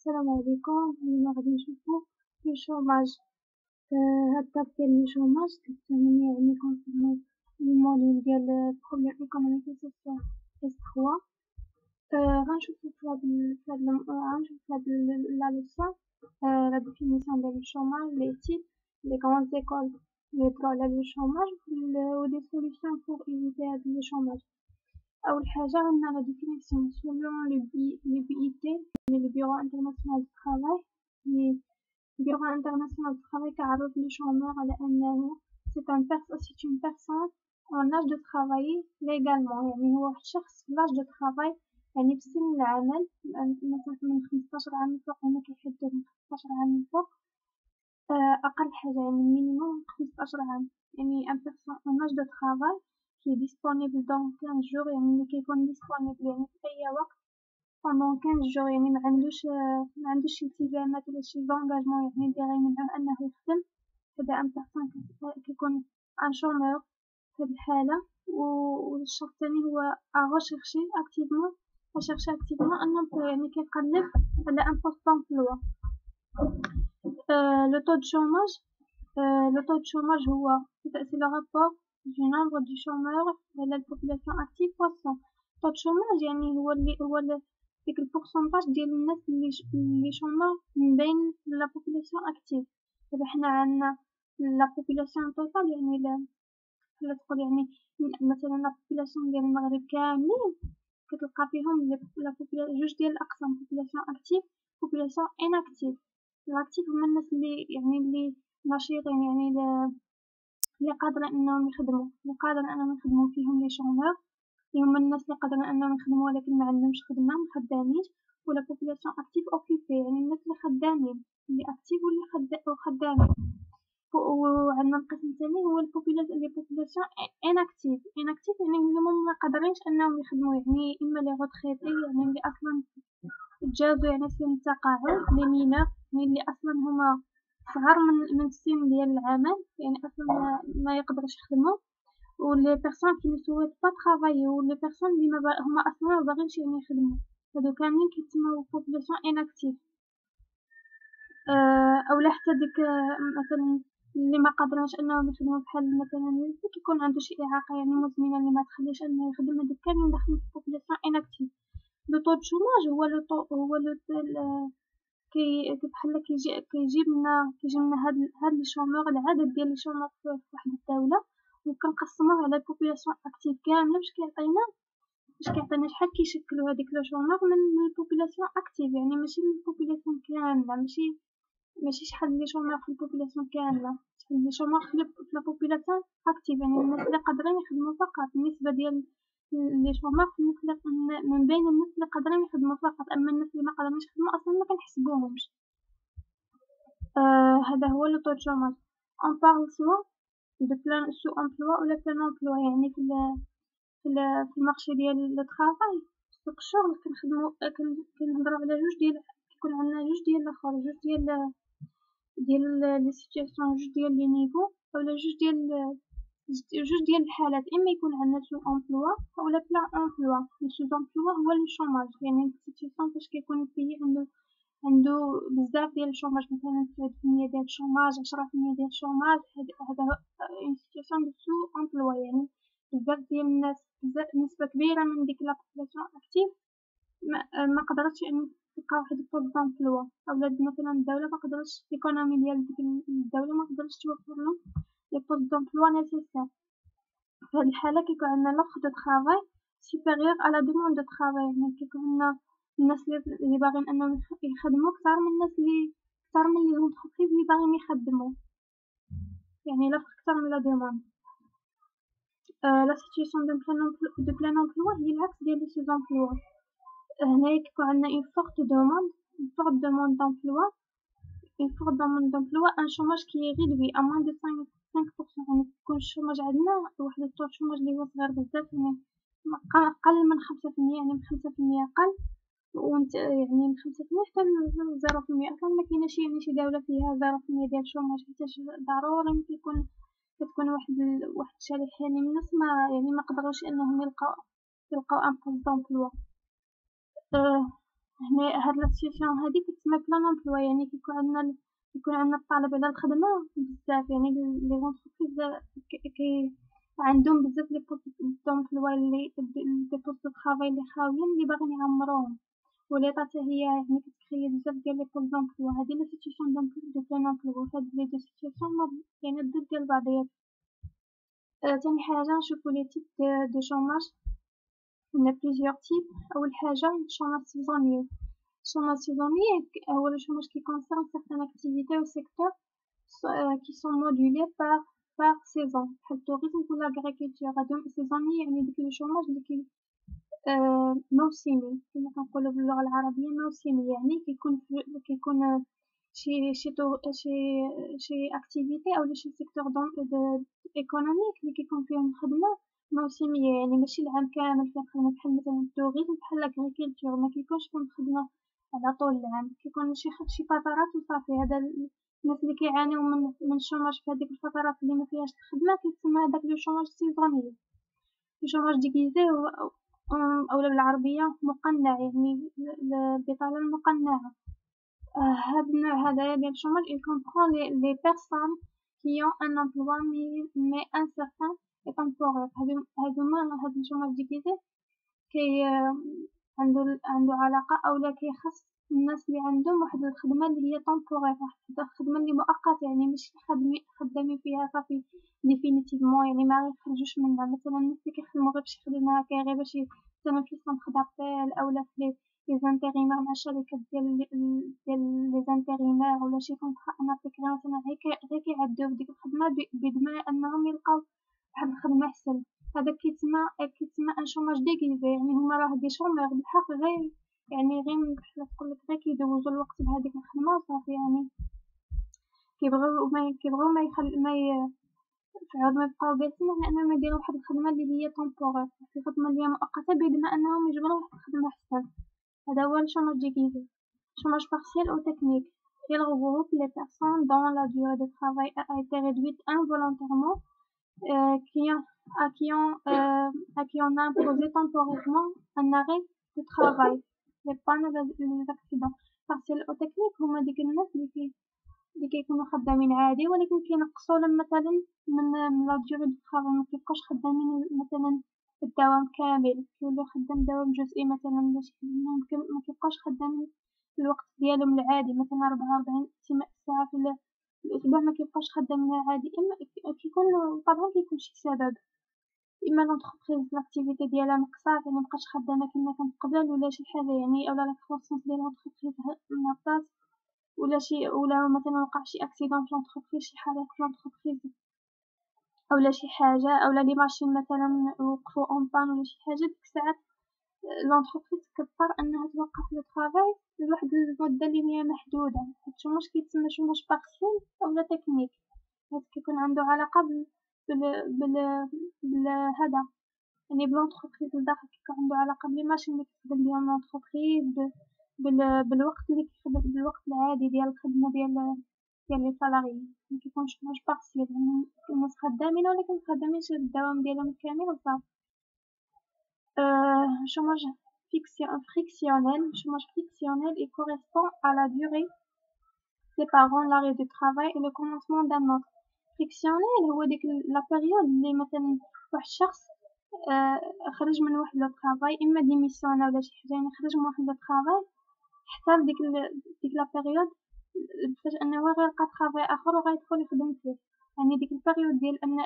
السلام عليكم. اليوم غادي نشوفو لو شوماج. هاد الدرس ديال لو شوماج كتعني يعني كونسيرنو الموديل ديال بروبليم ايكونوميك و سوسيال اس 3. غنشوفو في هاد لا ليسون لا ديفينيسيون ديال لو شوماج، لي تيب، لي غراند زيكول لي يهضرو على لو شوماج و دي سوليسيون بور ايفيتي هاد لو شوماج. أول حاجة عندنا لا ديفينيسيون سولون لو BIT le Bureau international du travail. Le Bureau international du travail كيعرف لي شومور على أنه c'est une personne en âge de travailler légalement، يعني هو واحد الشخص في l'âge de travail، يعني في سن العمل، مثلا من 15 عام الفوق. هنا كيحددو من 15 عام الفوق، أقل حاجة يعني مينيموم 15 عام. يعني un personne en âge de travail qui est disponible dans 15 jours، يعني كيكون disponible يعني في أي وقت pendant 15 jours، يعني معندوش التزامات ولا شي زونغاجمون يعني اللي غيمنعوه أنه يخدم. هذا ان بيرسون كيكون ان شومور في هاد الحالة. والشرط الثاني هو غوشيرشي اكتيفمون ان امبلوا، يعني كيقلب على ان بوست دومبلوا. لو طو دو شوماج هو سي لو رابور du nombre du chômeur على البوبولاسيون اكتيف بوسون. طو دو شوماج يعني هو ديك البورسونتاج ديال الناس اللي شومور من بين لا بوبولاسيون اكتيف. دابا حنا عندنا لا بوبولاسيون توتال، يعني بحال تقول يعني مثلا لا بوبولاسيون ديال المغرب كاملين كتلقى فيهم جوج ديال الاقسام: بوبولاسيون اكتيف، بوبولاسيون اناكتيف. الاكتيف هما الناس اللي نشيطين، يعني اللي قادرين انهم يخدموا فيهم لي شومور، اللي هما الناس اللي قادرين انهم يخدموا ولكن ما عندهمش خدمه، ما خدامينش. ولا بوبولاسيون اكتيف اوكيبي، يعني الناس اللي خدامين، اللي اكتيف واللي خدامين. وعندنا القسم الثاني هو لي بوبولاسيون اناكتيف يعني اللي هما ما قادرينش انهم يخدموا، يعني اما لي روتريتي، يعني اللي اصلا تجاوزوا يعني سن التقاعد، لي مينور يعني اللي اصلا هما صغار من السن ديال العمل، يعني اصلا ما يقدرش يخدموا. و لي بيرسون كي نسويت با ترافايي، و لي بيرسون اللي هما اصلا ما باغينش يعني يخدموا، هادو كاملين كيتسموا بوبولاسيون اناكتيف. اولا حتى ديك مثلا اللي ما قادرينش انهم يخدموا، بحال مثلا اللي كيكون عنده شي اعاقه يعني مزمنه اللي ما تخليش انه يخدم، هادو كاملين داخلين في بوبولاسيون اناكتيف. لو طو دو شوماج هو لو بحال كيجي من هاد لي شومور، العدد ديال لي شومور في واحد الدوله، وكنقسموه على البوبولاسيون اكتيف كامله باش كيعطينا شحال كيشكلوا هاديك لو شومور من البوبولاسيون اكتيف. يعني ماشي من البوبولاسيون كامله، ماشي شحال لي شومور في البوبولاسيون كامله، شحال لي شومور في لا بوبولاسيون اكتيف، يعني الناس اللي قادرين يخدموا فقط. النسبه ديال لي شومور في الناس من بين الناس اللي قادرين يخدموا فقط، اما الناس اللي ما قادرينش يخدموا اصلا ما كنحسبوهمش. هذا هو لو طو دو شوماج. اون بارل سوا دو بلان سو امبلوا ولا بلان امبلوا، يعني في المارشي ديال لو طرافاي، سوق الشغل كنهضروا على كيكون عندنا جوج ديال الاخر، ديال لي سيتوياسيون، جوج ديال لي نيفو، اولا جوج ديال الحالات. اما يكون عندنا سو امبلوا اولا بلان امبلوا. سو امبلوا هو لو شوماج، يعني السيتوياسيون فاش كيكون البيي عنده بزاف ديال الشوماج، مثلا 3% ديال الشوماج، 10% ديال الشوماج. هذا اون سيتوياسيون دو سو امبلوا، يعني بزاف ديال الناس، نسبه كبيره من ديك لا بوبولاسيون اكتيف ما قدرتش يعني تلقى واحد البوست دومبلوا، اولا مثلا الدوله ما قدرتش، ليكونومي ديال ديك الدوله ما قدرتش توفر لهم لي بوست دومبلوا نيسيسير. في هاد الحاله كيكون عندنا لوفر دو طرافاي سوبيريور على دوموند دو طرافاي، يعني كيكون عندنا الناس اللي باغيين انهم يخدموا كثر من الناس كثر من لي زونتربريز اللي باغيين يخدموا، يعني لوفر كثر من لا دوموند. لا سيتوياسيون دو بلان امبلوا هي العكس ديال لي سو امبلوا. هنايا كيكون عندنا اون فورت دوموند دامبلوا، ان شوماج كي ريدوي ا موان دو 5%، يعني كيكون الشوماج عندنا واحد الطو شوماج اللي هو صغير بزاف، يعني قل من 5%، يعني من 5% قل، وانت يعني من 5% حتى ل 0%. اصلا ما كايناش يعني شي دوله فيها 0% ديال الشوماج، حيت ضروري كتكون واحد الشريحه يعني من الناس ما قدروش انهم يلقاو ان بوست دومبلوا. هنا هاد لا سيتوياسيون هادي كتسمى بلان امبلوا، يعني كيكون عندنا الطلب على الخدمة بزاف، يعني لي زونتربريز كي عندهم بزاف لي بوست دومبلوا لي دي بوست دو طرافاي لي خاويين لي باغيين يعمروهم، و ليطا حتى هي يعني كتكريي بزاف ديال لي بوست دومبلوا. هادي لا سيتوياسيون دو بلان امبلوا، هاد لي دو سيتوياسيون يعني ضد ديال بعضياتهم. تاني حاجة نشوفو لي تيب دو شوماج. On a plusieurs types. أول حاجة chômage saisonnier. Chômage saisonnier هو le chômage qui concerne certaines activités ou secteurs qui sont modulés par saison. بحال التوريزم ولا l'agriculture. هادو saisonnier يعني ديك le chômage اللي موسمي كما كنقولو باللغة العربية موسمي، يعني كيكون شي activité أو شي secteur économique اللي كيكون فيهم الخدمة موسمية، يعني ماشي العام كامل فيه خدمة بحال مثلا التوريزم بحال لاغريكولتور مكيكونش فيهم خدمة على طول العام، كيكون شي فترات وصافي. هذا الناس اللي كيعانيو من الشوماج في هذيك الفترات اللي مفيهاش الخدمة كيتسمى هذاك لو شوماج سيزونيي. لو شوماج ديغيزي أولا بالعربية مقنع، يعني البطالة المقنعة. هاد النوع هدايا ديال الشوماج il comprend les personnes qui ont un emploi mais incertain et temporaire. هاد الشوماج ديغيزي عنده علاقة أولا كيخص الناس اللي عندهم واحد الخدمة اللي هي temporaire، واحد الخدمة اللي مؤقتة، يعني ماشي خدامين فيها صافي définitivement، يعني ما غيخرجوش منها. مثلا الناس اللي كيخدمو غير فشي خدمة هكا غير باش مثلا في سونطخ دابيل أولا في لي زانتيغيمار مع الشركات ديال لي زانتيغيمار ولا شي كونطخا ان ابيكري مثلا غير كيعديو بديك الخدمة بضمان أنهم يلقاو واحد الخدمة أحسن. هذا كيتسمى ان شوماج ديغيزي، يعني هما راه دي شومور بالحق غير يعني غير بحال تقولك غير كيدوزو الوقت بهاديك الخدمة وصافي، يعني كيبغيو ما يقعدو ما يبقاو جالسين على انهم يديرو واحد الخدمة اللي هي طومبوغير، واحد الخدمة اللي هي مؤقتة بما انهم يجبرو واحد الخدمة احسن. هذا هو الشوماج ديغيزي. Chômage partiel ou technique. Il regroupe les personnes dont la durée de travail a été réduite involontairement, à qui on a imposé temporairement un arrêt de travail. Les pannes les accidents. Partiel ou technique هما ديك الناس اللي كيكونوا خدامين عادي ولكن كينقصوا لهم مثلا من لا ديوري دو طرافاي، ما كيبقاوش خدامين مثلا الدوام كامل، كيوليو خدام دوام جزئي مثلا ولا شي حاجة، ما كيبقاوش خدامين الوقت ديالهم العادي مثلا 44 ساعة في الأسبوع، ما كيبقاوش خدامين عادي. إما كيكون طبعا كيكون شي سبب، إما لونتربريز لاكتيفيتي ديالها نقصات يعني مبقاتش خدامة كيما كانت قبل ولا شي حاجة، يعني أولا لا كروسونس ديال لونتربريز هبطات ولا مثلا وقع شي اكسيدون في لونتربريز، شي حريق في لونتربريز اولا شي حاجه اولا لي ماشين مثلا وقفوا اون بان ولا شي حاجه، ديك الساعات لونتربريز كتضطر انها توقف لو طرافاي لواحد المده اللي هي محدوده. هاد الشوماج كيتسمى شوماج بارسيل اولا تكنيك، هاد كيكون عنده علاقه بال بال بال هذا يعني بلونتربريز لداخل، كيكون عنده علاقه بلي ماشين اللي كتخدم بهم لونتربريز بالوقت اللي كيخدم بالوقت العادي ديال الخدمة ديال لي سالاري. مكيكونش شوماج بارسيل، يعني الناس خدامين ولكن مخدمينش الدوام ديالهم كامل وصافي. chômage frictionnel. Chômage frictionnel il correspond à la durée séparant l'arrêt du travail et le commencement d'un autre. frictionnel هو ديك لا بيريود اللي مثلا واحد الشخص خرج من واحد لو طرافاي، اما ديميسيون ولا شي حاجه، يعني خرج من واحد لو طرافاي حتى ديك لا بيريود باش انه غيلقى طرافاي اخر وغيدخل يخدم فيه، يعني ديك البيريود ديال ان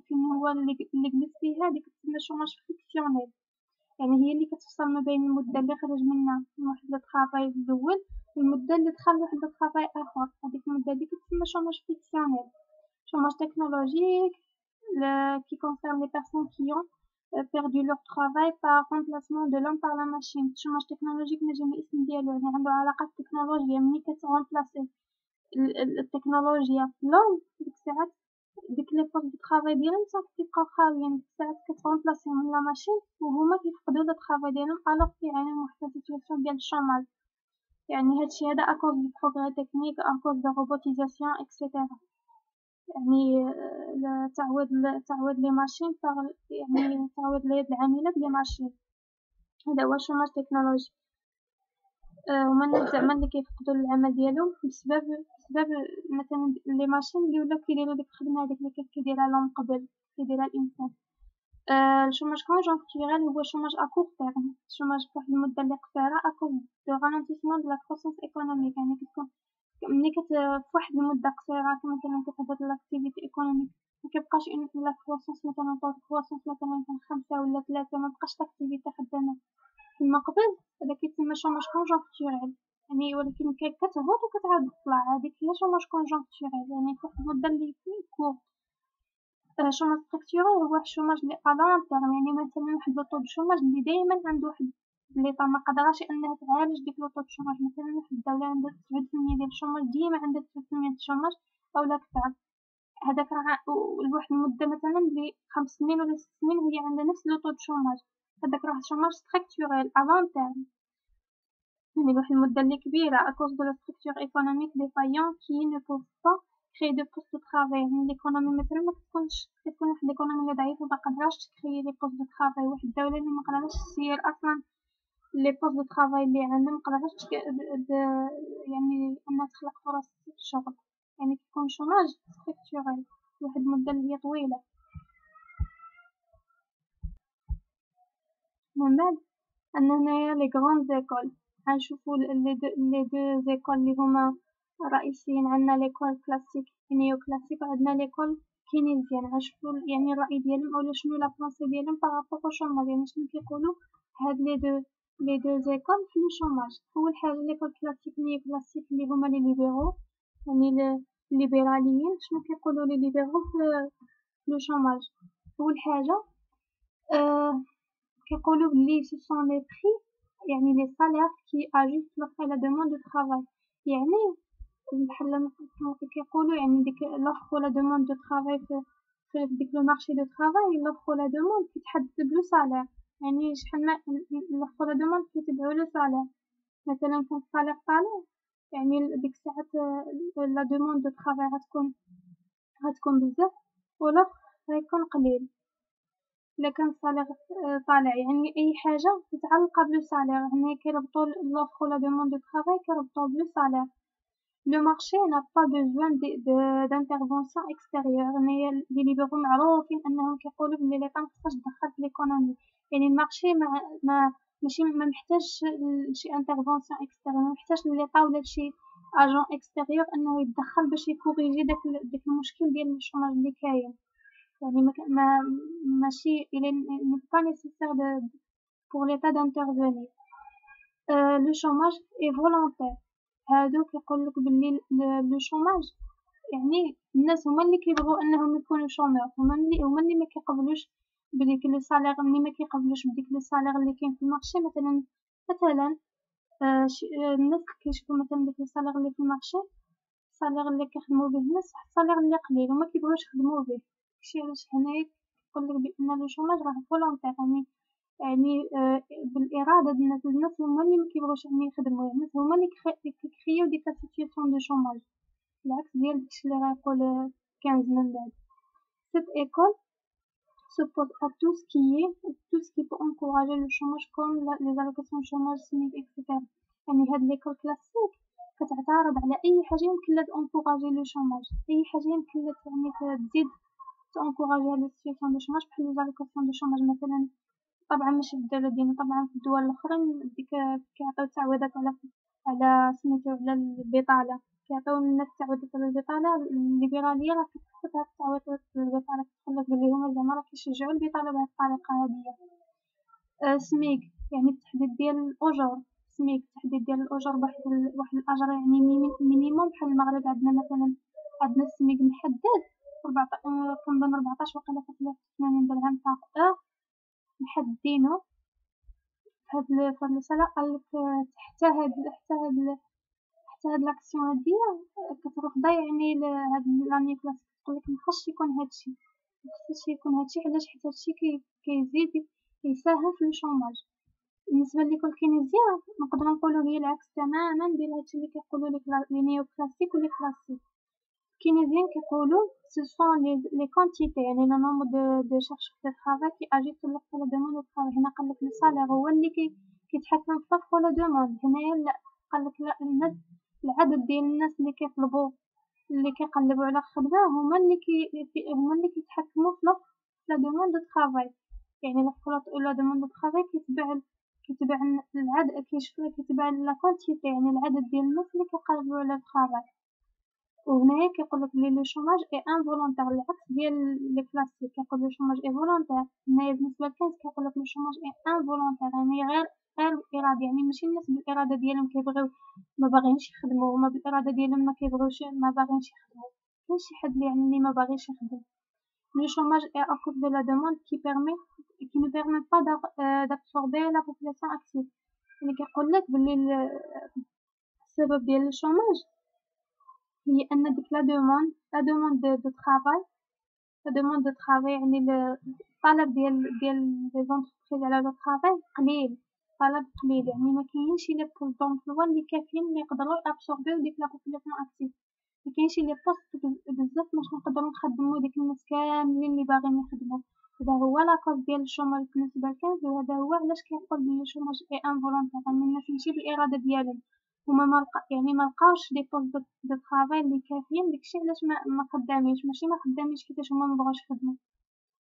فين هو اللي جلس فيها ديك تسمى شوماج فيكسيونيل، يعني هي اللي كتفصل ما بين المده اللي خرج منها من واحد الطرافاي الاول والمده اللي دخل واحد الطرافاي اخر، هذيك المده ديك تسمى شوماج فيكسيونيل. chômage technologique qui concerne les personnes qui ont perdu leur travail par remplacement de l'homme par la machine. chômage technologique نجم الاسم ديالو يعني عنده علاقة بالتكنولوجيا، ملي كتغومبلاسي التكنولوجيا l'homme ديك الساعات ديك لي بوست دو طرافاي ديالهم صافي كيبقاو خاويين، ديك الساعات كتغومبلاسيهم لا ماشين وهما كيفقدو لو طرافاي ديالهم الوغ كيعانيو من واحد السيتوياسيون ديال الشوماج، يعني هادشي هذا اكوز دو بروغري تكنيك اكوز دو روبوتيزاسيون اكسيتيرا، يعني تعويض لي ماشين يعني تعويض اليد العاملة بلي ماشين. هذا هو الشوماج تكنولوجي. هما زعما اللي كيفقدوا العمل ديالهم بسبب مثلا لي ماشين اللي ولاو كيديروا ديك الخدمه هذيك اللي كان كيديرها لهم قبل كيديرها الانسان. الشوماج كونجونكتوريل هو شوماج ا كور تيرم، شوماج فواحد المده اللي قصيره اكوز دو رالونتيسمون دو لا كروسونس ايكونوميك، يعني كتكون ملي فواحد المده قصيره مثلا كتهبط لاكتيفيتي ايكونوميك مكيبقاش لا كروسونس مثلا طول كروسونس مثلا كان 5 ولا 3 مبقاش لاكتيفيتي خدامه كيما قبل، هذا كيتسمى شوماج كونجونكتوريل يعني، ولكن كتهبط وكتعاود تطلع، هذيك هي شوماج كونجونكتوريل يعني فواحد المده اللي كور. شوماج ستركتورال هو الشوماج اللي ا لون تيرم، يعني مثلا واحد لو طو دو شوماج اللي دايما عند واحد ليطا ما قدراش انها تعالج ديك لو طو دو شوماج، مثلا واحد الدوله عندها 9% ديال الشوماج، ديما عندها 9% ديال الشوماج اولا كثر، هذاك راه لواحد المده مثلا اللي 5 سنين ولا 6 سنين وهي عندها نفس لو طو دو شوماج، هذاك راه شوماج ستركتورال ا لون تيرم، يعني لواحد المده اللي كبيره à cause de la structure économique défaillante qui ne peut pas créer de postes de travail. يعني l'économie مثلا ما كتكون واحد l'économie اللي ضعيفه ما قادراش تكري لي بوست دو ترافاي، واحد الدوله اللي ما قادراش تسير اصلا لي بوست دو ترافاي اللي عندها ما قادراش يعني انها تخلق فرص شغل، يعني كيكون شوماج ستركتورال واحد المده اللي هي طويله. من بعد عندنا هنايا لي غروند زيكول، غنشوفو لي دو زيكول اللي هما رئيسيين، عندنا ليكول كلاسيك نيو كلاسيك وعندنا ليكول كينيزيان، غنشوفو يعني الرأي ديالهم اولا شنو لا بونسي ديالهم بارابور او شوماج، يعني شنو كيقولو هاد لي دو زيكول في لو شوماج. اول حاجه ليكول كلاسيك نيو كلاسيك اللي هما لي ليبرو يعني الليبراليين، شنو كيقولو لي ليبرو في لو شوماج؟ اول حاجه كيقولوا بلي ce sont les prix يعني les salaires qui ajustent l'offre et la demande de travail، يعني بحال كيقولوا يعني ديك l'offre و la demande de travail في ديك لو مارشي دو travail، l'offre و la demande كيتحدد بلو salaire، يعني شحال ما l'offre و la demande كيتبعوا لو salaire، مثلا كان الصالير طالع يعني ديك الساعات la demande de travail غتكون بزاف و l'offre غيكون قليل. إلا كان الصالير طالع يعني أي حاجة متعلقة بلو صالير، هنا كيربطو l'offre و la demande de travail كيربطوه بلو صالير. لو مارشي n'a pas besoin d'intervention extérieure، هنايا لي ليبرو معروفين أنهم كيقولو بلي ليطا مخصهاش تدخل في ليكونومي، يعني المارشي ماشي محتاجش شي انترفونسيون اكستيريور، محتاجش ليطا ولا شي اجون اكستيريور انه يتدخل باش يكوريجي داك المشكل ديال الشوماج اللي كاين، يعني ماشي il n'est pas nécessaire pour l'état d'intervenir. لو شوماج اي فولونتير، هادو كيقولك بلي لو شوماج يعني الناس هما اللي كيبغوا انهم يكونوا شومور، هما اللي ما كيقبلوش بديك لو صالير، ملي ما كيقبلوش بديك لو صالير اللي كاين في المارشي، مثلا الناس كيشوفوا مثلا ديك لو صالير اللي في المارشي، الصالير اللي كيخدموا به الناس واحد الصالير اللي قليل وما كيبغيوش يخدموا به، داكشي علاش هنايا كيقولك بان لو شوماج راه فولونتير، يعني بالإرادة ديال الناس هما اللي مكيبغوش يعني يخدموا، يعني الناس هما اللي كيكريو ديك لا سيتوياسيون دو شوماج، بالعكس ديال داكشي اللي غيقول 15 من بعد. Cette école s'oppose à tout ce qui peut encourager le chômage comme les allocations de chômage, SMIC, etc. يعني هاد ليكول كلاسيك كتعترض على أي حاجة يمكن لها تانكوراجي لو شوماج، أي حاجة يمكن لها يعني تزيد تانكوراجي هاد السيتوياسيون دو شوماج بحال لي زالوكاسيون دو شوماج مثلا، طبعا ماشي في الدولة ديالنا، طبعا في الدول الأخرين ديك كيعطيو تعويضات على سميتو على البطالة، كيعطيو الناس تعويضات على البطالة، الليبرالية راه كتحط هاد التعويضات على البطالة، كتقولك بلي هما زعما راه كيشجعو البطالة بهاد الطريقة هادية. سميك يعني التحديد ديال الأجور، سميك التحديد ديال الأجور بواحد الأجر يعني مينيموم، بحال المغرب عندنا مثلا عندنا السميك محدد كنظن 14 وقيلا 83 درهم فاق محددينو فهاد المسألة، قالك حتى هاد لاكسيون هادية كترفضها، يعني هاد لاني كلاسيك تقولك مخصش يكون هادشي، علاش؟ حيت هادشي كيزيد يساهم في الشوماج. بالنسبة ليكول كينيزيان نقدرو نقولو هي العكس تماما ديال هادشي اللي كيقولو لي نيو كلاسيك و لي كلاسيك. كينيزيان كيقولو ce sont les quantités يعني le nombre de chercheurs de travail qui agissent sur l'offre et la demande de travail، هنا قالك لو صالير هو اللي كيتحكم في الطلب ولا دوموند. هنايا لا، قالك لا، الناس، العدد ديال الناس اللي كيطلبوا، اللي كيقلبوا على خدمة هما اللي كيتحكموا في لا دوموند دو طرافاي. يعني لا دوموند دو طرافاي كيتبع العدد، كيتبع لا كونتيتي، يعني العدد ديال الناس اللي كيقلبوا على الطرافاي. وهنايا كيقولك بلي لو شوماج اي انفولونتير، العكس ديال لي كلاسيك كيقول لو شوماج اي فولونتير. هنايا بالنسبة لكنز كيقولك لو شوماج اي انفولونتير، يعني غير بالإرادة، يعني ماشي الناس بالإرادة ديالهم كيبغيو ما باغينش يخدموا، هما بالإرادة ديالهم ما كيبغيوش، ما باغينش يخدموا. كاين شي حد يعني اللي ما باغيش يخدم. لو شوماج اي ا كوز دو لا دوموند qui ne permet pas d'absorber la population active. اللي كيقولك بلي السبب ديال لو شوماج هي أن ديك لا دوموند دو طرافاي، لا دوموند دو طرافاي يعني الطلب ديال لي زونتربريز على لو طرافاي قليل، طلب قليل، يعني ما كاينش لي بوست دومبلوا اللي كافيين اللي يقدروا يابسوربيو ديك لا بوبولاسيون اكتيف. ما كاينش لي بوست بزاف باش نقدروا نخدموا ديك الناس كاملين اللي باغيين يخدموا. هذا هو لا كوز ديال الشوماج بالنسبه لكنز، وهذا هو علاش كيقول بلي الشوماج اي انفولونتير، يعني الناس ماشي بالاراده ديالهم، هما يعني ما لقاوش دي بوست دو طرافاي اللي كافيين، داكشي علاش ما خدامينش، ماشي ما خدامينش كيفاش هما ما بغاوش يخدموا.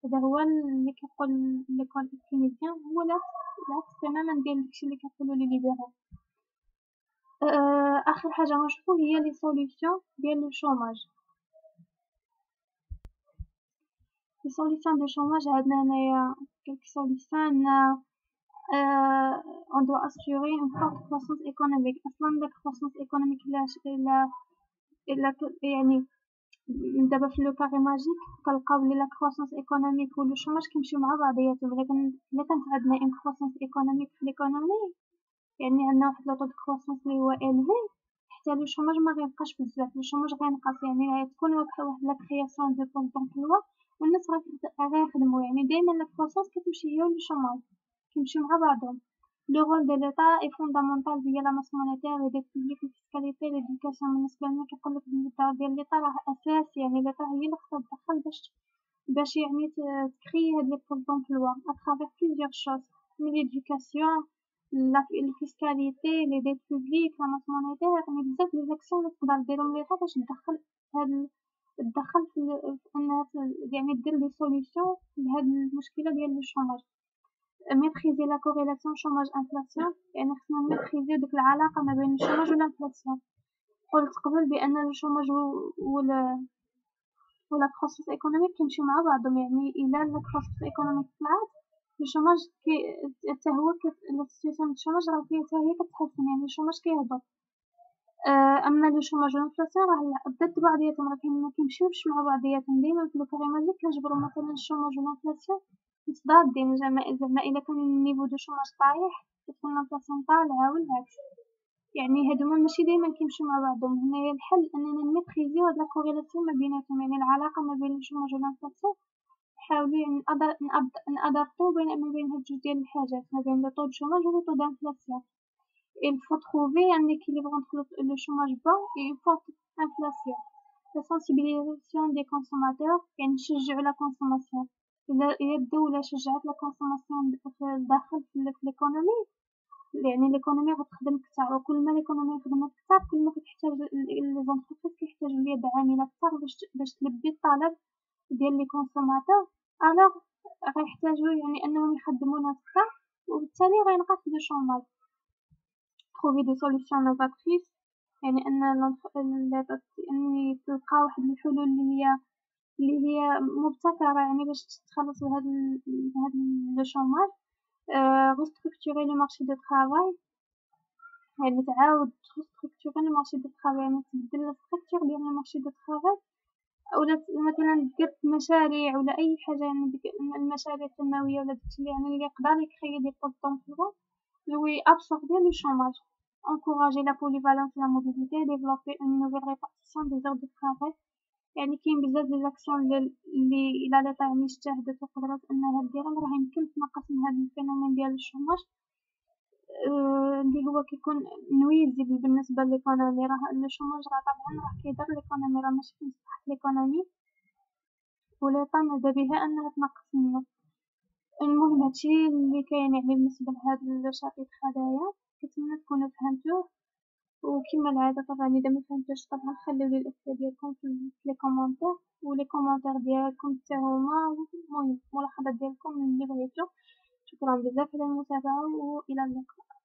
هذا هو اللي كيقول ليكول كينيزيان، هو العكس تماما ديال داكشي اللي كيقولوا لي ليبرال. اخر حاجه غنشوفو هي لي سوليوشن ديال لو شوماج. لي سوليوشن دو شوماج عندنا هنايا كلك سوليوشن. on doit assurer une forte croissance économique. اصلا داك croissance économique الا يعني دابا في لو كاري ماجيك كنلقاو بلي لا كروسونس ايكونوميك و لو شوماج كيمشيو مع بعضياتهم. الا كانت عندنا اون كروسونس ايكونوميك في ليكونومي، يعني عندنا واحد لو طو دو كروسونس اللي هو الفي، حتى لو شوماج ما غيبقاش بزاف، لو شوماج غينقص، يعني غتكون واحد لا كرياسيون دو بوست دومبلوا والناس غيخدموا. يعني دايما لا كروسونس كتمشي هي لو شوماج، كيمشيو مع بعضهم. Le rôle de l'État est fondamental via la masse monétaire et des publics, la fiscalité, l'éducation. بالنسبة لنا كيقولك بلي الدور ديال الإطار راه أساسي، يعني الإطار هي اللي خصها تدخل باش يعني تكري هاد لي بوست دومبلوا à travers plusieurs choses comme l'éducation, la fiscalité, les dettes publiques, la masse monétaire. يعني بزاف لي زاكسيون اللي تقدر ديرهم الإطار باش تدخل في أنها يعني دير لي سوليوشن لهاد المشكلة ديال الشوماج. ميتريزي لا كوريلاسيون شوماج انفلاسيون، يعني خصنا ميتريزيو ديك العلاقة ما بين الشوماج و الانفلاسيون. قلت قبل بأن الشوماج و لا كروسونس ايكونوميك كيمشيو مع بعضهم، يعني إلا لا كروسونس ايكونوميك طلعت الشوماج حتى هو لا سيتوياسيون د الشوماج راه حتى هي كتحسن، يعني الشوماج كيهبط. اما لو شوماج و الانفلاسيون راه ضد بعضياتهم، راه ما كيمشيوش مع بعضياتهم. ديما في لو كاري ماجيك كنجبرو مثلا الشوماج و الانفلاسيون متضادين، زعما إلا كان النيفو دو شوماج طايح كتكون الانفلاسيون طالعة والعكس، يعني هادوما ماشي دايما كيمشيو مع بعضهم. هنايا الحل أننا نميتريزيو هاد لا كوريلاسيون ما بيناتهم، يعني العلاقة ما بين الشوماج و الانفلاسيون نحاولو نأدابطيو ما بين هاد جوج ديال الحاجات، ما بين لو طو دو شوماج و لو طو دانفلاسيون. Il faut trouver un équilibre entre le chômage bas et une forte inflation. La sensibilisation des consommateurs, يعني نشجعوا la consommation. إلا الدولة شجعت la consommation داخل في l'économie، يعني l'économie غتخدم كتر، وكل ما l'économie خدمت كتر كل ما كتحتاج les entreprises كيحتاجوا اليد عاملة كتر باش تلبي الطلب ديال les consommateurs. alors غيحتاجوا يعني أنهم يخدموا ناس كتر، وبالتالي غينقص le chômage. trouver des solutions novatrices، يعني أن تلقى واحد الحلول اللي هي مبتكرة، يعني باش تتخلص من هاد لو شوماج. restructurer le marché du travail، يعني تعاود restructurer le marché du travail، يعني تبدل الستركتور ديال le marché du travail، ولا مثلا دير مشاريع ولا أي حاجة، يعني ديك المشاريع التنموية ولا داكشي اللي يقدر يكري دي بوست دومبلوا اللي absorber le chômage. encourager la polyvalence et la mobilité, développer une nouvelle répartition des heures de travail. يعني كاين بزاف ديال لاكسيون اللي الا ليطا يعني اجتهدت وقدرت انها ديرهم راه يمكن تنقص من هذا الفينومين ديال الشوماج اللي هو كيكون نويزيبل بالنسبه ليكونومي. راه الشوماج راه طبعا راه كيضر ليكونومي، راه ماشي في مصلحه ليكونومي، وليطا ماذا بها انها تنقص منه. المهم هادشي اللي كاين يعني بالنسبة لهاد الشابيتر هدايا، كنتمنى تكونوا فهمتوه، وكما العادة طبعا إذا مفهمتوش طبعا خليولي الأسئلة ديالكم في لي كومونتير، ولي كومونتير ديالكم حتى هما المهم الملاحظات ديالكم من اللي بغيتو. شكرا بزاف على المتابعة وإلى اللقاء.